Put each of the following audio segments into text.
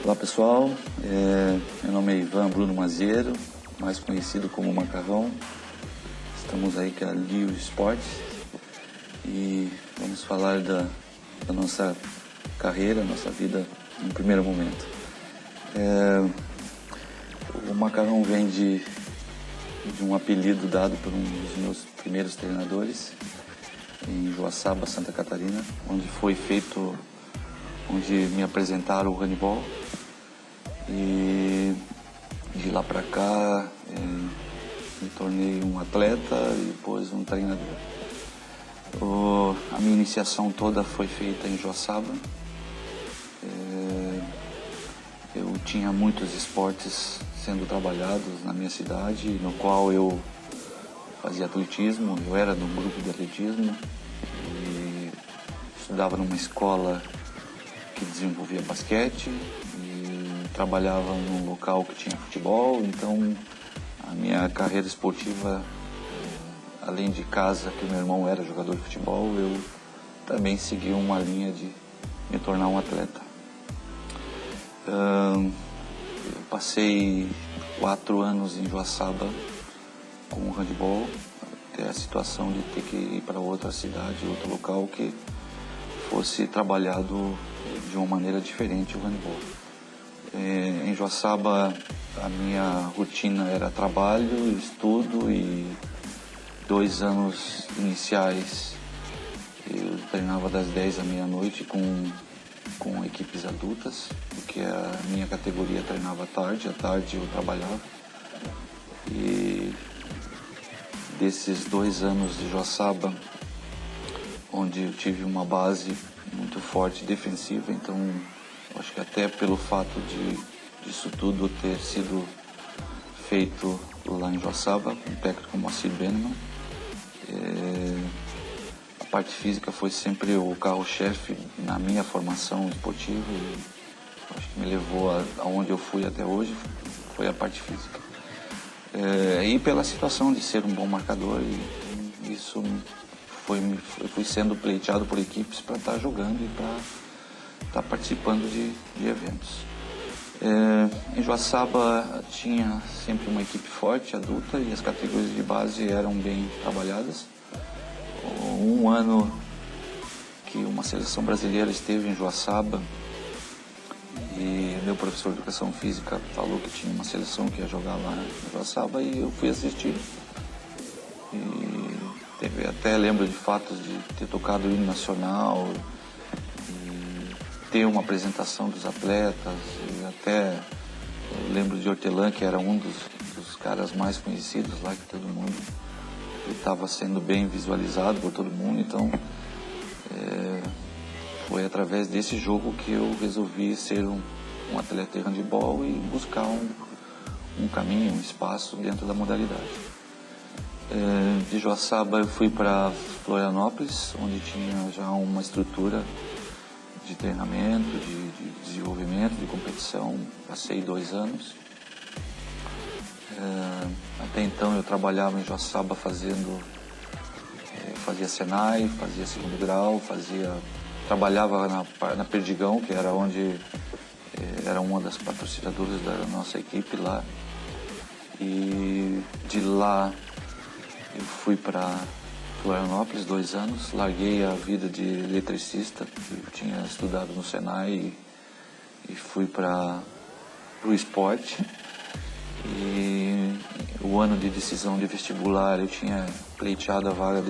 Olá pessoal, meu nome é Ivan Bruno Maziero, mais conhecido como Macarrão. Estamos aí com a Lio Esportes e vamos falar da nossa carreira, nossa vida em primeiro momento. O Macarrão vem de um apelido dado por um dos meus primeiros treinadores em Joaçaba, Santa Catarina, onde me apresentaram o handebol. E de lá para cá me tornei um atleta e depois um treinador. A minha iniciação toda foi feita em Joaçaba. Eu tinha muitos esportes sendo trabalhados na minha cidade, no qual eu fazia atletismo. Eu era do grupo de atletismo e estudava numa escola que desenvolvia basquete. Trabalhava num local que tinha futebol, então a minha carreira esportiva, além de casa, que meu irmão era jogador de futebol, eu também segui uma linha de me tornar um atleta. Eu passei 4 anos em Joaçaba com o handebol, até a situação de ter que ir para outra cidade, outro local que fosse trabalhado de uma maneira diferente o handebol. Em Joaçaba, a minha rotina era trabalho, estudo, e 2 anos iniciais eu treinava das 10 à meia-noite com equipes adultas, porque a minha categoria treinava à tarde eu trabalhava. E desses 2 anos de Joaçaba, onde eu tive uma base muito forte defensiva, então acho que até pelo fato disso tudo ter sido feito lá em Joaçaba, com o técnico Moacir Benneman, a parte física foi sempre o carro-chefe na minha formação esportiva, e acho que me levou aonde eu fui até hoje, foi a parte física. E pela situação de ser um bom marcador, e isso eu fui sendo pleiteado por equipes para estar jogando e para estar participando de eventos. Em Joaçaba tinha sempre uma equipe forte, adulta, e as categorias de base eram bem trabalhadas. Um ano que uma seleção brasileira esteve em Joaçaba, e meu professor de educação física falou que tinha uma seleção que ia jogar lá em Joaçaba, e eu fui assistir. E até lembro de fatos de ter tocado o hino nacional, ter uma apresentação dos atletas, e até lembro de Hortelã, que era um dos caras mais conhecidos lá, que todo mundo estava sendo bem visualizado por todo mundo. Então foi através desse jogo que eu resolvi ser um atleta de handebol e buscar um caminho, um espaço dentro da modalidade. De Joaçaba eu fui para Florianópolis, onde tinha já uma estrutura de treinamento, de desenvolvimento, de competição. Passei 2 anos. Até então eu trabalhava em Joaçaba fazia Senai, fazia segundo grau, trabalhava na Perdigão, que era onde era uma das patrocinadoras da nossa equipe lá. E de lá eu fui para Florianópolis 2 anos, larguei a vida de eletricista, que eu tinha estudado no Senai, e fui para o esporte. E o ano de decisão de vestibular eu tinha pleiteado a vaga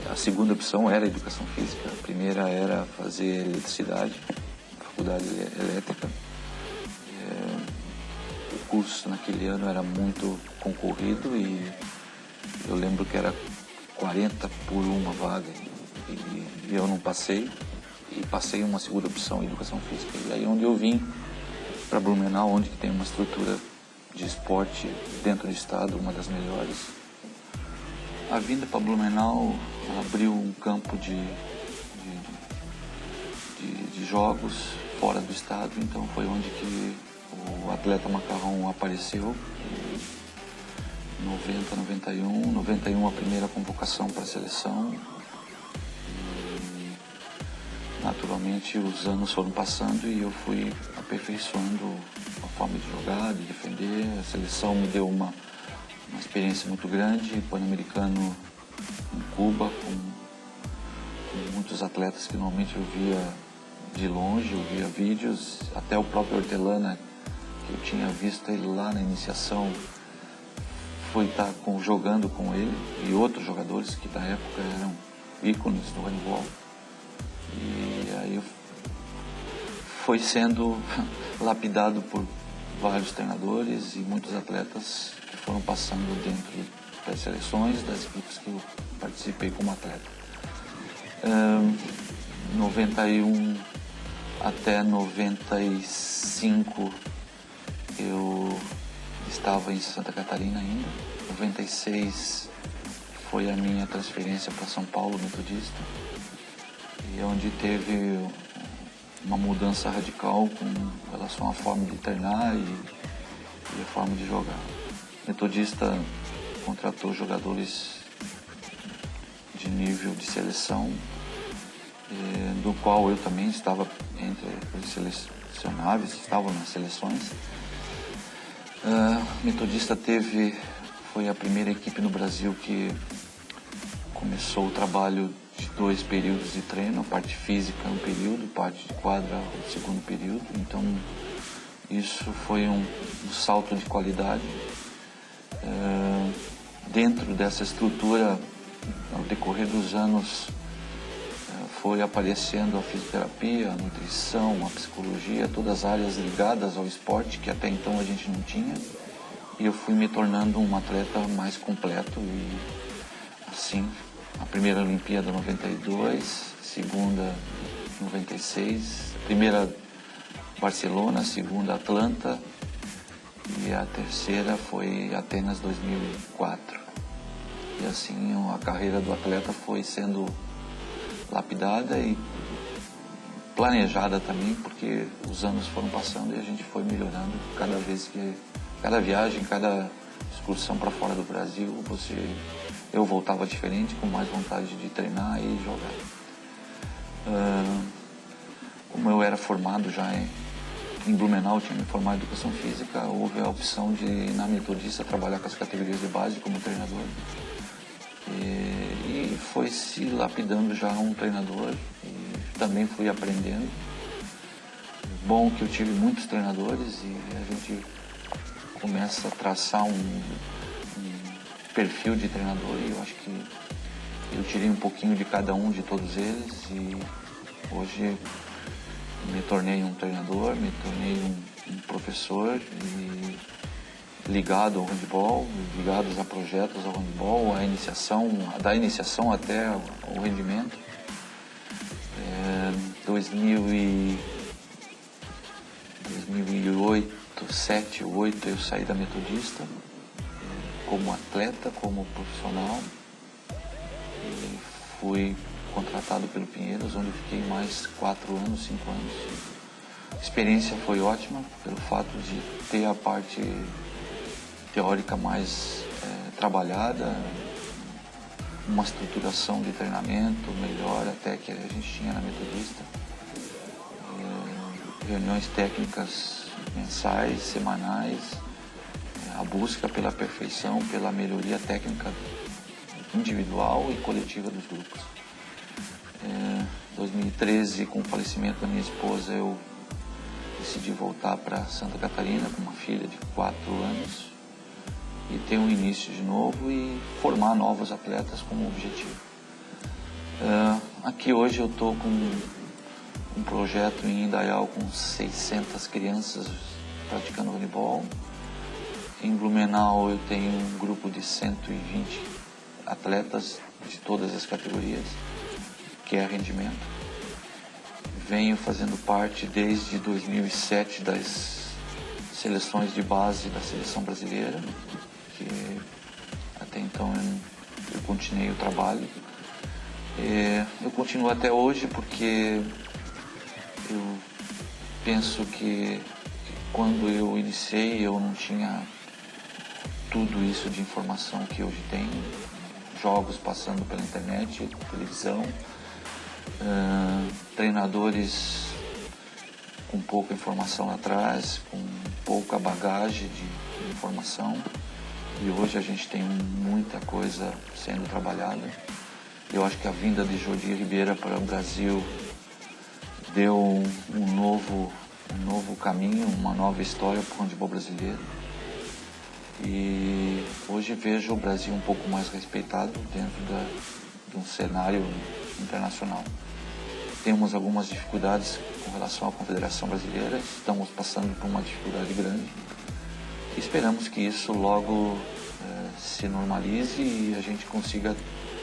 a segunda opção era educação física, a primeira era fazer eletricidade, faculdade elétrica. O curso naquele ano era muito concorrido, e eu lembro que era 40 por uma vaga, e eu não passei, e passei uma segunda opção, educação física. E aí onde eu vim para Blumenau, onde tem uma estrutura de esporte dentro do estado, uma das melhores. A vinda para Blumenau abriu um campo de jogos fora do estado, então foi onde que o atleta Macarrão apareceu. 90, 91, 91 a primeira convocação para a seleção. naturalmente os anos foram passando e eu fui aperfeiçoando a forma de jogar, de defender. A seleção me deu uma experiência muito grande, Pan-Americano em Cuba, com muitos atletas que normalmente eu via de longe, eu via vídeos, até o próprio Hortelana, que eu tinha visto ele lá na iniciação, foi estar jogando com ele e outros jogadores que na época eram ícones do handball. E aí foi sendo lapidado por vários treinadores e muitos atletas que foram passando dentro das seleções, das equipes que eu participei como atleta. 91 até 95 eu estava em Santa Catarina ainda. 96 foi a minha transferência para São Paulo, Metodista, e onde teve uma mudança radical com relação à forma de treinar e a forma de jogar. Metodista contratou jogadores de nível de seleção, do qual eu também estava entre os selecionáveis, estava nas seleções. Metodista foi a primeira equipe no Brasil que começou o trabalho de 2 períodos de treino, a parte física um período, parte de quadra o segundo período. Então isso foi um salto de qualidade. Dentro dessa estrutura, ao decorrer dos anos, foi aparecendo a fisioterapia, a nutrição, a psicologia, todas as áreas ligadas ao esporte que até então a gente não tinha. E eu fui me tornando um atleta mais completo e assim, a primeira Olimpíada 92, segunda 96, a primeira Barcelona, a segunda Atlanta e a terceira foi Atenas 2004. E assim a carreira do atleta foi sendo lapidada e planejada também, porque os anos foram passando e a gente foi melhorando cada viagem, cada excursão para fora do Brasil, eu voltava diferente, com mais vontade de treinar e jogar. Como eu era formado já em Blumenau, tinha me formado em Educação Física, houve a opção de, na Metodista, trabalhar com as categorias de base como treinador. E foi se lapidando já um treinador e também fui aprendendo. Bom que eu tive muitos treinadores e a gente começa a traçar um perfil de treinador e eu acho que eu tirei um pouquinho de cada um de todos eles e hoje me tornei um treinador, me tornei um professor e ligado ao handball, ligados a projetos ao handball, da iniciação até o rendimento. 2008, 2007, 2008 eu saí da Metodista como atleta, como profissional e fui contratado pelo Pinheiros, onde fiquei mais 4 anos, 5 anos. A experiência foi ótima pelo fato de ter a parte teórica mais trabalhada, uma estruturação de treinamento melhor até que a gente tinha na Metodista, reuniões técnicas mensais, semanais, a busca pela perfeição, pela melhoria técnica individual e coletiva dos grupos. 2013, com o falecimento da minha esposa, eu decidi voltar para Santa Catarina com uma filha de 4 anos e ter um início de novo e formar novos atletas como objetivo. Aqui hoje eu estou com um projeto em Indaial com 600 crianças praticando voleibol. Em Blumenau eu tenho um grupo de 120 atletas de todas as categorias, que é rendimento. Venho fazendo parte desde 2007 das seleções de base da seleção brasileira, que até então eu continuei o trabalho. Eu continuo até hoje porque eu penso que quando eu iniciei eu não tinha tudo isso de informação que hoje tenho, jogos passando pela internet, televisão, treinadores com pouca informação atrás, com pouca bagagem de informação, e hoje a gente tem muita coisa sendo trabalhada. Eu acho que a vinda de Jordi Ribeira para o Brasil deu um novo caminho, uma nova história para o handebol brasileiro. E hoje vejo o Brasil um pouco mais respeitado dentro de um cenário internacional. Temos algumas dificuldades com relação à Confederação Brasileira, estamos passando por uma dificuldade grande. Esperamos que isso logo se normalize e a gente consiga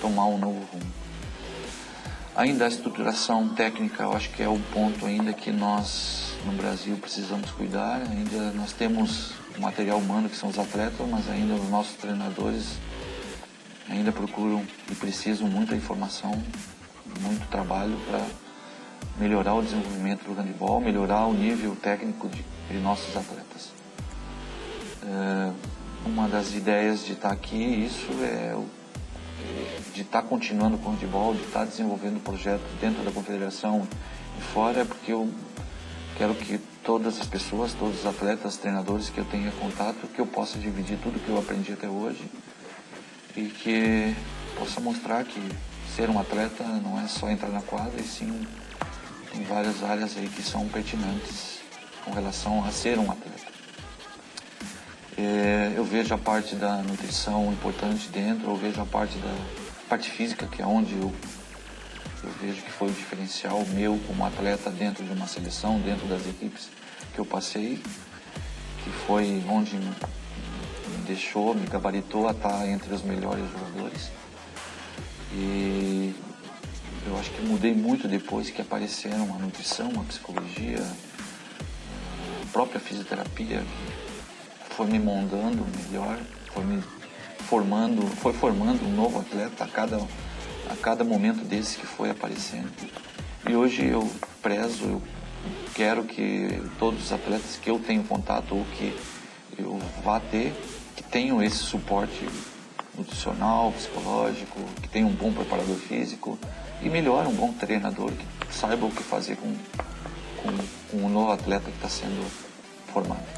tomar um novo rumo. Ainda a estruturação técnica, eu acho que é o ponto ainda que nós no Brasil precisamos cuidar. Ainda nós temos o material humano que são os atletas, mas ainda os nossos treinadores ainda procuram e precisam muita informação, muito trabalho para melhorar o desenvolvimento do handebol, melhorar o nível técnico de nossos atletas. Uma das ideias de estar aqui, isso de estar continuando com o handebol, de estar desenvolvendo o projeto dentro da confederação e fora, é porque eu quero que todas as pessoas, todos os atletas, treinadores que eu tenha contato, que eu possa dividir tudo que eu aprendi até hoje e que possa mostrar que ser um atleta não é só entrar na quadra, e sim tem várias áreas aí que são pertinentes com relação a ser um atleta. Eu vejo a parte da nutrição importante dentro, eu vejo a parte física, que é onde eu vejo que foi o diferencial meu como atleta dentro de uma seleção, dentro das equipes que eu passei, que foi onde me deixou, me gabaritou a estar entre os melhores jogadores. E eu acho que mudei muito depois que apareceram a nutrição, a psicologia, a própria fisioterapia, que foi me moldando melhor, foi formando um novo atleta a cada momento desse que foi aparecendo. E hoje eu prezo, eu quero que todos os atletas que eu tenho contato ou que eu vá ter, que tenham esse suporte nutricional, psicológico, que tenham um bom preparador físico e melhor, um bom treinador que saiba o que fazer com o novo atleta que está sendo formado.